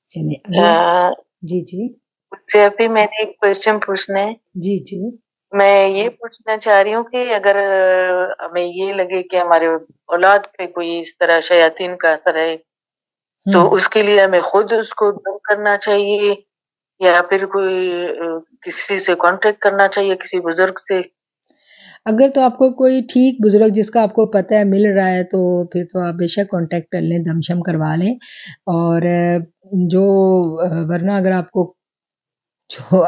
چلے اگلا جی جی مجھے ابھی میں نے ایک کوشچن پوچھنا ہے. جی جی میں یہ پوچھنا چاہ رہی ہوں کہ اگر ہمیں یہ لگے کہ ہمارے اولاد پہ کوئی اس طرح شیاطین کا اثر ہے تو اس کے لیے ہمیں خود اس کو دم کرنا چاہیے یا پھر کوئی کسی سے کانٹیکٹ کرنا چاہیے، کسی بزرگ سے؟ اگر تو آپ کو کوئی ٹھیک بزرگ جس کا آپ کو پتہ ہے مل رہا ہے تو پھر تو آپ بے شک کانٹیکٹ کر لیں، دم شم کروا لیں. اور جو ورنہ اگر آپ کو جو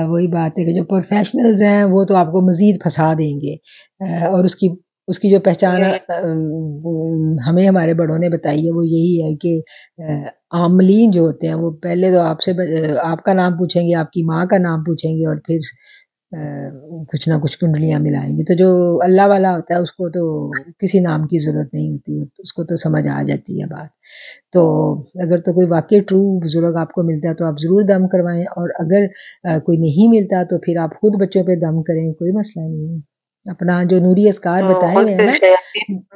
وہی بات ہے کہ جو پروفیشنلز ہیں وہ تو آپ کو مزید پھنسا دیں گے. اور اس کی جو پہچان ہمیں ہمارے بڑوں نے بتائی ہے وہ یہی ہے کہ عاملین جو ہوتے ہیں وہ پہلے تو آپ سے آپ کا نام پوچھیں گے، آپ کی ماں کا نام پوچھیں گے، اور پھر کچھ نہ کچھ کنڈلیاں ملائیں گی. تو جو اللہ والا ہوتا ہے اس کو تو کسی نام کی ضرورت نہیں ہوتی، اس کو تو سمجھ آ جاتی ہے بات. تو اگر تو کوئی واقعی ٹرو بزرگ آپ کو ملتا ہے تو آپ ضرور دم کروائیں، اور اگر کوئی نہیں ملتا تو پھر آپ خود بچوں پہ دم کریں، کوئی مسئلہ نہیں ہے. اپنا جو نوری اذکار بتائے ہوئے ہیں نا،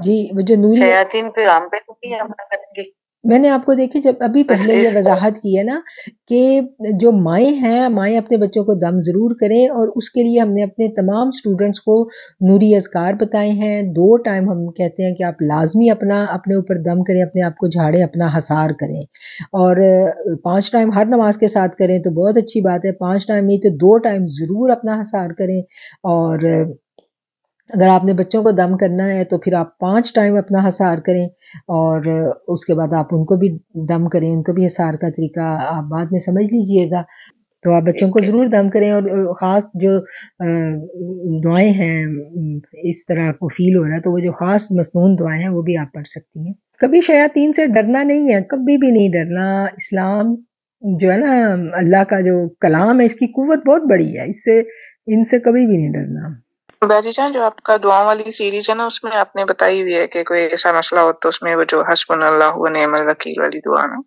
جی وہ جو نوری شیاطین پھر ہم پہ تو نہیں حملہ کریں گے؟ میں نے آپ کو دیکھی جب ابھی پہلے یہ وضاحت کی ہے نا کہ جو مائیں ہیں، مائیں اپنے بچوں کو دم ضرور کریں، اور اس کے لیے ہم نے اپنے تمام سٹوڈنٹس کو نوری اذکار بتائے ہیں. 2 ٹائم ہم کہتے ہیں کہ آپ لازمی اپنے اوپر دم کریں، اپنے آپ کو جھاڑیں، اپنا حصار کریں. اور 5 ٹائم ہر نماز کے ساتھ کریں تو بہت اچھی بات ہے، 5 ٹائم نہیں تو 2 ٹائم ضرور اپنا حصار کریں. اور اگر آپ نے بچوں کو دم کرنا ہے تو پھر آپ 5 ٹائم اپنا حصار کریں، اور اس کے بعد آپ ان کو بھی دم کریں، ان کو بھی حصار کا طریقہ آپ بعد میں سمجھ لیجئے گا. تو آپ بچوں کو ضرور دم کریں. اور خاص جو دعائیں ہیں اس طرح کو فیل ہو رہا ہے تو وہ جو خاص مسنون دعائیں ہیں وہ بھی آپ پڑھ سکتی ہیں. کبھی شیاطین سے ڈرنا نہیں ہے، کبھی بھی نہیں ڈرنا. اسلام جو ہے نا، اللہ کا جو کلام ہے، اس کی قوت بہت بڑی ہے، ان سے کبھی بھی نہیں ڈرنا. بیٹی جان، جو آپ کا دعاؤں والی سیریز ہے نا، اس میں آپ نے بتائی ہوئی ہے کہ کوئی ایسا مسئلہ ہو تو اس میں وہ جو حسبنا اللہ و نعم الوکیل والی دعا نا،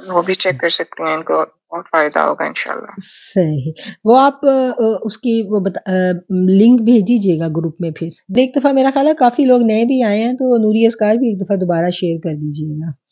وہ بھی چیک کر سکتے ہیں، ان کو بہت فائدہ ہوگا انشاءاللہ. صحیح. وہ آپ اس کی وہ لنک بھیج دیجیے گا گروپ میں. پھر ایک دفعہ میرا خیال ہے کافی لوگ نئے بھی آئے ہیں تو نوری اذکار بھی ایک دفعہ دوبارہ شیئر کر دیجیے گا.